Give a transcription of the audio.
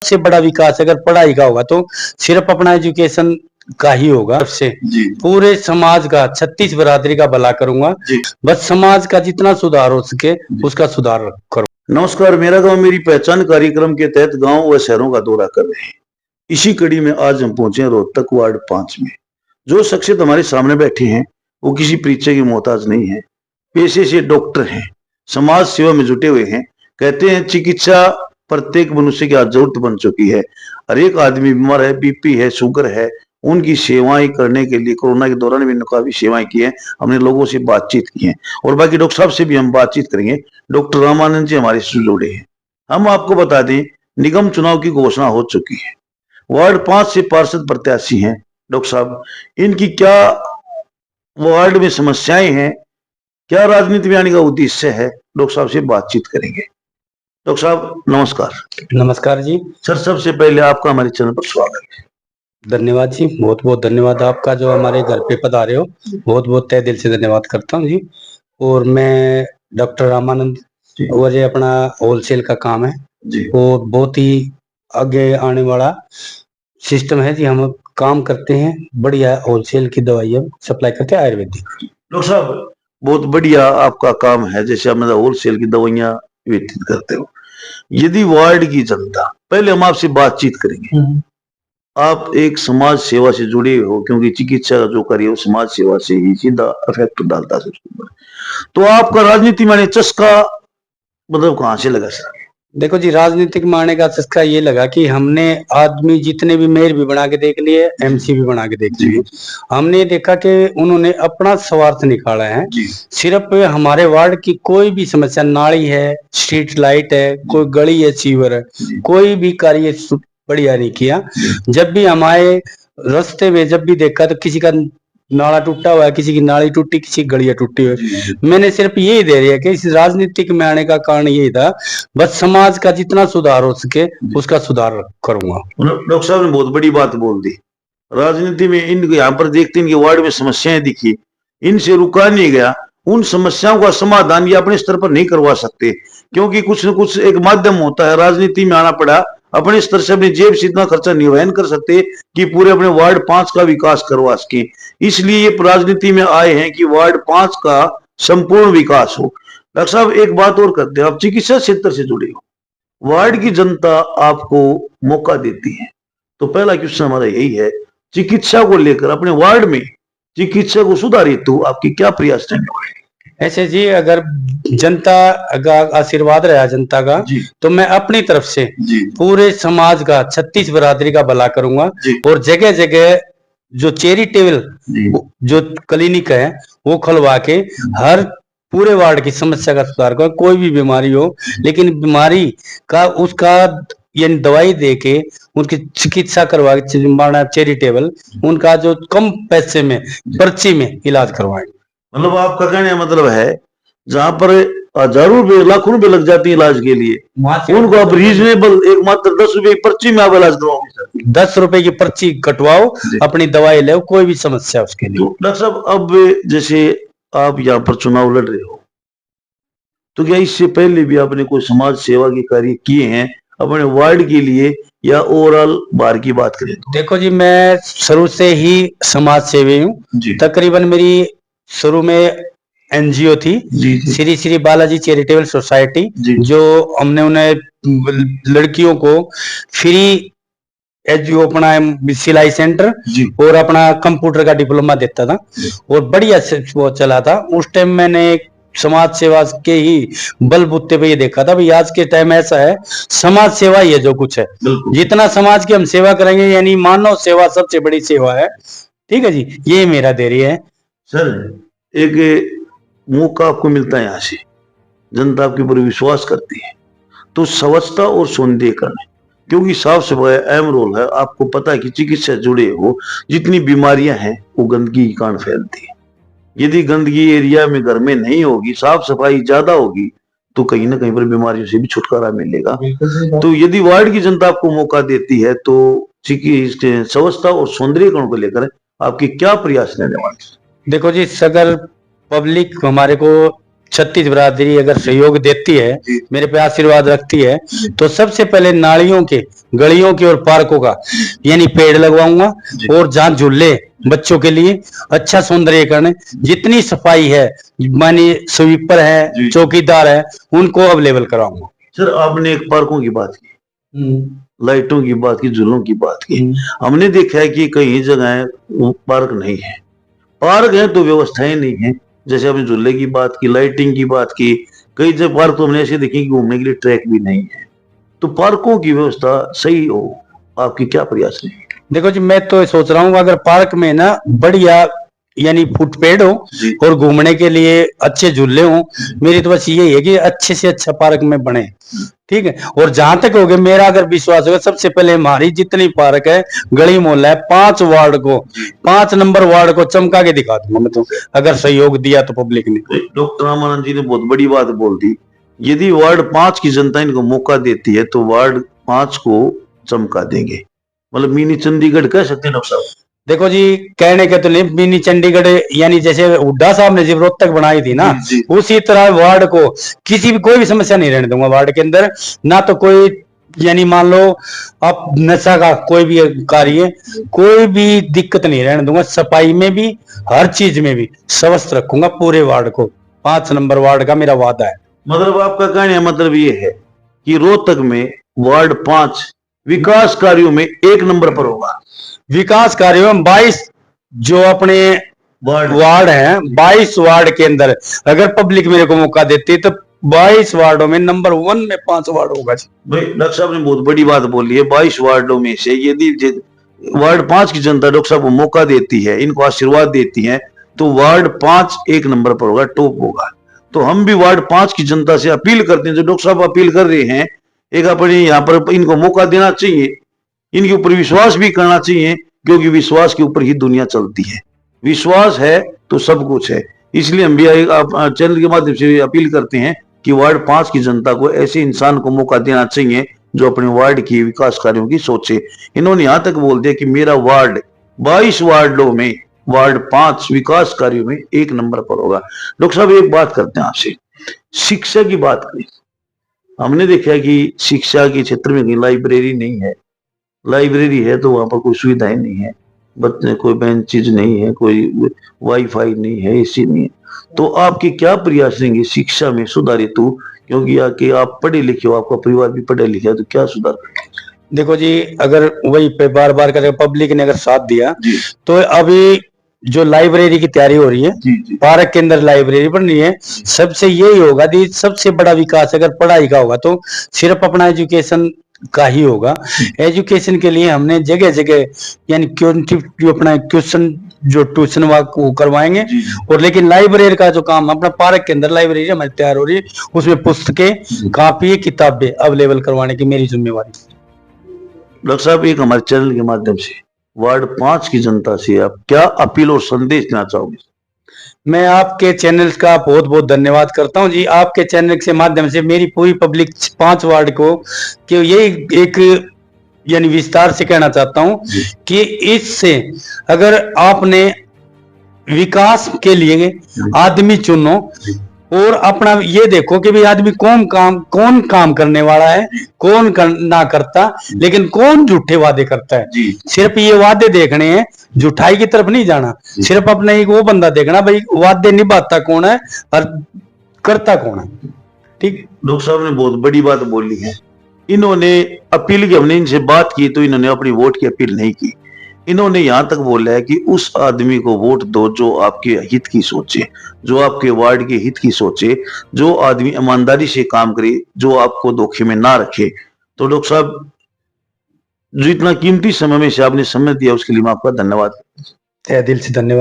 सबसे बड़ा विकास अगर पढ़ाई का होगा तो सिर्फ अपना एजुकेशन का ही होगा। से पूरे समाज का 36 बरादरी का भला करूंगा, बस समाज का जितना सुधार हो सके उसका सुधार करूँ। नमस्कार, मेरा गांव मेरी पहचान कार्यक्रम के तहत गांव व शहरों का दौरा कर रहे हैं। इसी कड़ी में आज हम पहुंचे हैं रोहतक वार्ड 5 में। जो शख्सियत हमारे सामने बैठे हैं वो किसी परिचय की मोहताज नहीं है, पेशे से डॉक्टर हैं, समाज सेवा में जुटे हुए हैं। कहते हैं चिकित्सा प्रत्येक मनुष्य की आज जरूरत बन चुकी है। हर एक आदमी बीमार है, बीपी है, शुगर है। उनकी सेवाएं करने के लिए कोरोना के दौरान भी काफी सेवाएं की है। हमने लोगों से बातचीत की है और बाकी डॉक्टर साहब से भी हम बातचीत करेंगे। डॉक्टर रामानंद जी हमारे से जुड़े हैं। हम आपको बता दें, निगम चुनाव की घोषणा हो चुकी है। वार्ड 5 से पार्षद प्रत्याशी हैं। डॉक्टर साहब, इनकी क्या वार्ड में समस्याएं हैं, क्या राजनीति में आने का उद्देश्य है, डॉक्टर साहब से बातचीत करेंगे। डॉक्टर साहब नमस्कार। नमस्कार जी सर, सबसे पहले आपका हमारे चैनल पर स्वागत है। धन्यवाद जी, बहुत बहुत धन्यवाद आपका जो हमारे घर पे पधारे हो, बहुत बहुत तहे दिल से धन्यवाद करता हूँ जी। और मैं डॉक्टर रामानंद, और ये अपना होलसेल का काम है जी, और बहुत ही आगे आने वाला सिस्टम है जी। हम काम करते हैं, बढ़िया होलसेल की दवाइयाँ सप्लाई करते हैं, आयुर्वेदिक। डॉक्टर साहब बहुत बढ़िया आपका काम है, जैसे आप होलसेल की दवाइयाँ वितरित करते हो। यदि वार्ड की जनता, पहले हम आपसे बातचीत करेंगे, आप एक समाज सेवा से जुड़े हो, क्योंकि चिकित्सा जो कार्य वो समाज सेवा से ही सीधा इफेक्ट डालता है। तो आपका राजनीति में चस्का मतलब कहाँ से लगा सर? देखो जी, राजनीतिक माने का चस्का ये लगा कि हमने आदमी जितने भी मेयर भी बना के देख लिए, एमसी भी बना के देख लिए, हमने देखा कि उन्होंने अपना स्वार्थ निकाला है। सिर्फ हमारे वार्ड की कोई भी समस्या, नाली है, स्ट्रीट लाइट है, कोई गली है, सीवर है, कोई भी कार्य बढ़िया नहीं किया। जब भी हमारे रास्ते में जब भी देखा तो किसी का नाला टूटा हुआ है, किसी की नाली टूटी, किसी की गलियां टूटी हुई। मैंने सिर्फ यही दे रही है कि इस राजनीतिक में आने का कारण यही था, बस समाज का जितना सुधार हो सके उसका सुधार करूंगा। डॉक्टर साहब ने बहुत बड़ी बात बोल दी। राजनीति में इन यहाँ पर देखते इनके वार्ड में समस्याएं दिखी, इनसे रुका नहीं गया। उन समस्याओं का समाधान ये अपने स्तर पर नहीं करवा सकते, क्योंकि कुछ न कुछ एक माध्यम होता है। राजनीति में आना पड़ा, अपने स्तर से अपनी जेब से इतना खर्चा निर्वहन कर सकते कि पूरे अपने वार्ड 5 का विकास करवा सके। इसलिए ये राजनीति में आए हैं कि वार्ड 5 का संपूर्ण विकास हो। डॉक्टर साहब एक बात और करते हैं, आप चिकित्सा क्षेत्र से जुड़े हो, वार्ड की जनता आपको मौका देती है, तो पहला क्वेश्चन हमारा यही है, चिकित्सा को लेकर अपने वार्ड में चिकित्सा को सुधार हेतु आपकी क्या प्रयास रहेंगे? ऐसे जी, अगर जनता का आशीर्वाद रहा जनता का, तो मैं अपनी तरफ से पूरे समाज का 36 बरादरी का भला करूंगा और जगह जगह जो चैरिटेबल जो क्लिनिक है वो खुलवा के हर पूरे वार्ड की समस्या का सुधार कर। कोई भी बीमारी हो, लेकिन बीमारी का उसका यानी दवाई दे के उनकी चिकित्सा करवा के चैरिटेबल, उनका जो कम पैसे में पर्ची में इलाज करवाएंगे। मतलब आपका कहने का मतलब है, जहां पर हजारों रुपए लाखों रुपए लग जाती है इलाज के लिए, उनको आप रीजनेबल एक मात्र 10 रुपए की पर्ची में आप इलाज करवाओगे। 10 रुपए की पर्ची कटवाओ, अपनी दवाई ले, कोई भी समस्या उसके लिए। डॉक्टर साहब अब जैसे आप यहाँ पर चुनाव लड़ रहे हो, तो क्या इससे पहले भी आपने कोई समाज सेवा के कार्य किए हैं अपने वार्ड के लिए, या ओवरऑल बाहर की बात करें तो? देखो जी, मैं शुरू से ही समाज सेवी हूँ। तकरीबन मेरी शुरू में एनजीओ थी, श्री श्री बालाजी चैरिटेबल सोसाइटी, जो हमने उन्हें लड़कियों को फ्री एजुकेशन, अपना सिलाई सेंटर और अपना कंप्यूटर का डिप्लोमा देता था और बढ़िया से वो चला था। उस टाइम मैंने समाज सेवा के ही बलबूते पे ये देखा था भाई, आज के टाइम ऐसा है, समाज सेवा ही है जो कुछ है। जितना समाज की हम सेवा करेंगे, यानी मानव सेवा सबसे बड़ी सेवा है। ठीक है जी, ये मेरा धैर्य है। सर, एक मौका आपको मिलता है, यहाँ से जनता आपके ऊपर विश्वास करती है, तो स्वच्छता और सौंदर्यीकरण, क्योंकि साफ सफाई अहम रोल है। आपको पता है कि चिकित्सा जुड़े हो, जितनी बीमारियां हैं वो गंदगी के कारण फैलती है। यदि गंदगी एरिया में घर में नहीं होगी, साफ सफाई ज्यादा होगी, तो कहीं ना कहीं पर बीमारियों से भी छुटकारा मिलेगा। तो यदि वार्ड की जनता आपको मौका देती है, तो स्वच्छता और सौंदर्यीकरण को लेकर आपके क्या प्रयास रहने वाले? देखो जी, अगर पब्लिक हमारे को छत्तीस बिरादरी अगर सहयोग देती है, मेरे पे आशीर्वाद रखती है, तो सबसे पहले नालियों के, गलियों के और पार्कों का यानी पेड़ लगवाऊंगा, और जहाँ झूले बच्चों के लिए अच्छा सौंदर्यीकरण, जितनी सफाई है मानी स्वीपर है, चौकीदार है, उनको अवेलेबल कराऊंगा। सर आपने एक पार्कों की बात की, लाइटों की बात की, झूलों की बात की। हमने देखा है कि कई जगह पार्क नहीं है, पार्क है तो व्यवस्थाएं नहीं है। जैसे आपने झूले की बात की, लाइटिंग की बात की, कई जगह पार्क तो हमने ऐसे देखे कि घूमने के लिए ट्रैक भी नहीं है। तो पार्कों की व्यवस्था सही हो, आपकी क्या प्रयास है? देखो जी, मैं तो सोच रहा हूँ अगर पार्क में ना बढ़िया यानी फुटपेड हो और घूमने के लिए अच्छे झूले हो, मेरी तो बस यही है कि अच्छे से अच्छा पार्क में बने, ठीक है। और जहां तक हो गया मेरा अगर विश्वास होगा, सबसे पहले हमारी जितनी पार्क है, गली मोहल्ला है, 5 वार्ड को, 5 नंबर वार्ड को चमका के दिखा दूंगा मैं, तो अगर सहयोग दिया तो पब्लिक ने। डॉक्टर रामानंद जी ने बहुत बड़ी बात बोल दी। यदि वार्ड 5 की जनता इनको मौका देती है तो वार्ड 5 को चमका देंगे, मतलब मिनी चंडीगढ़ कह सकते हैं डॉक्टर साहब। देखो जी, कहने के तो नहीं, मिनी चंडीगढ़ यानी जैसे हुड्डा साहब ने जब रोहतक बनाई थी ना, उसी तरह वार्ड को किसी भी कोई भी समस्या नहीं रहने दूंगा वार्ड के अंदर। ना तो कोई यानी मान लो आप नशा का कोई भी कार्य, कोई भी दिक्कत नहीं रहने दूंगा। सफाई में भी, हर चीज में भी स्वस्थ रखूंगा पूरे वार्ड को। 5 नंबर वार्ड का मेरा वादा है। मतलब आपका कहने का मतलब ये है कि रोहतक में वार्ड 5 विकास कार्यों में 1 नंबर पर होगा। विकास कार्यों में 22 जो अपने वार्ड हैं, 22 वार्ड के अंदर अगर पब्लिक मेरे को मौका देती है तो 22 वार्डों में नंबर 1 में 5 वार्ड होगा। भाई डॉक्टर साहब ने बहुत बड़ी बात बोली है। 22 वार्डों में से यदि वार्ड 5 की जनता डॉक्टर साहब को मौका देती है, इनको आशीर्वाद देती है, तो वार्ड 5 1 नंबर पर होगा, टॉप होगा। तो हम भी वार्ड 5 की जनता से अपील करते हैं, जो डॉक्टर साहब अपील कर रहे हैं, एक अपने यहाँ पर इनको मौका देना चाहिए, इनके ऊपर विश्वास भी करना चाहिए, क्योंकि विश्वास के ऊपर ही दुनिया चलती है। विश्वास है तो सब कुछ है। इसलिए हम भी चैनल के माध्यम से अपील करते हैं कि वार्ड 5 की जनता को ऐसे इंसान को मौका देना चाहिए जो अपने वार्ड की विकास कार्यों की सोचे। इन्होंने यहां तक बोल दिया कि मेरा वार्ड 22 वार्डों में वार्ड 5 विकास कार्यों में 1 नंबर पर होगा। डॉक्टर साहब एक बात करते हैं आपसे, शिक्षा की बात करें। हमने देखा है कि शिक्षा के क्षेत्र में कहीं लाइब्रेरी नहीं है, लाइब्रेरी है तो वहां पर कोई सुविधाएं नहीं है, बच्चे कोई बेंचेज नहीं है, कोई वाईफाई नहीं है, एसी नहीं है। तो आपके क्या प्रयास रहेंगे शिक्षा में सुधार हेतु, क्योंकि आके आप पढ़े लिखे हो, आपका परिवार भी पढ़ा लिखा है, तो क्या सुधार करेंगे? देखो जी, अगर वही पे बार बार कर पब्लिक ने अगर साथ दिया तो अभी जो लाइब्रेरी की तैयारी हो रही है, पार्क के अंदर लाइब्रेरी बन रही है, सबसे यही होगा कि सबसे बड़ा विकास अगर पढ़ाई का होगा तो सिर्फ अपना एजुकेशन का ही होगा। एजुकेशन के लिए हमने जगह जगह यानी अपना क्वेश्चन जो ट्यूशन वो करवाएंगे, और लेकिन लाइब्रेरी का जो काम अपना पार्क के अंदर लाइब्रेरी हमारी तैयार हो रही है, उसमें पुस्तकें, कापी, किताबें अवेलेबल करवाने की मेरी जिम्मेवारी। डॉक्टर साहब एक हमारे चैनल के माध्यम से वार्ड 5 की जनता से आप क्या अपील और संदेश देना चाहोगे? मैं आपके चैनल का बहुत बहुत धन्यवाद करता हूं जी। आपके चैनल के माध्यम से मेरी पूरी पब्लिक 5 वार्ड को कि यही एक यानी विस्तार से कहना चाहता हूं कि इससे अगर आपने विकास के लिए आदमी चुनो और अपना ये देखो कि भाई आदमी कौन काम करने वाला है, कौन ना करता, लेकिन कौन झूठे वादे करता है। सिर्फ ये वादे देखने हैं, झूठाई की तरफ नहीं जाना। सिर्फ अपने एक वो बंदा देखना भाई वादे निभाता कौन है और करता कौन है। ठीक, डॉक्टर साहब ने बहुत बड़ी बात बोली है। इन्होंने अपील की, हमने इनसे बात की तो इन्होंने अपनी वोट की अपील नहीं की। इन्होंने यहां तक बोला है कि उस आदमी को वोट दो जो आपके हित की सोचे, जो आपके वार्ड के हित की सोचे, जो आदमी ईमानदारी से काम करे, जो आपको धोखे में ना रखे। तो डॉक्टर साहब जो इतना कीमती समय में से आपने समय दिया उसके लिए मैं आपका धन्यवाद, तहे दिल से धन्यवाद।